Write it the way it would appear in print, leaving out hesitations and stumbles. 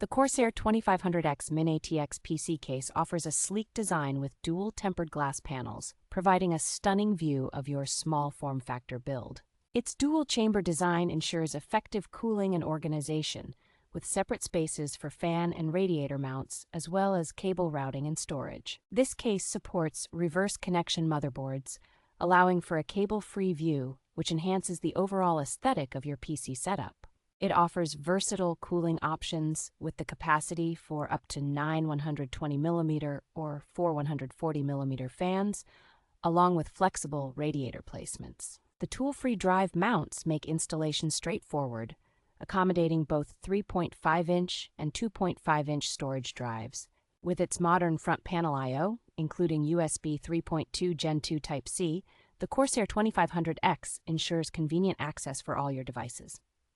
The CORSAIR 2500X mATX PC case offers a sleek design with dual tempered glass panels, providing a stunning view of your small form factor build. Its dual chamber design ensures effective cooling and organization, with separate spaces for fan and radiator mounts, as well as cable routing and storage. This case supports reverse connection motherboards, allowing for a cable-free view, which enhances the overall aesthetic of your PC setup. It offers versatile cooling options with the capacity for up to 9 120mm or 4 140mm fans, along with flexible radiator placements. The tool-free drive mounts make installation straightforward, accommodating both 3.5-inch and 2.5-inch storage drives. With its modern front panel I/O, including USB 3.2 Gen 2 Type-C, the CORSAIR 2500X ensures convenient access for all your devices.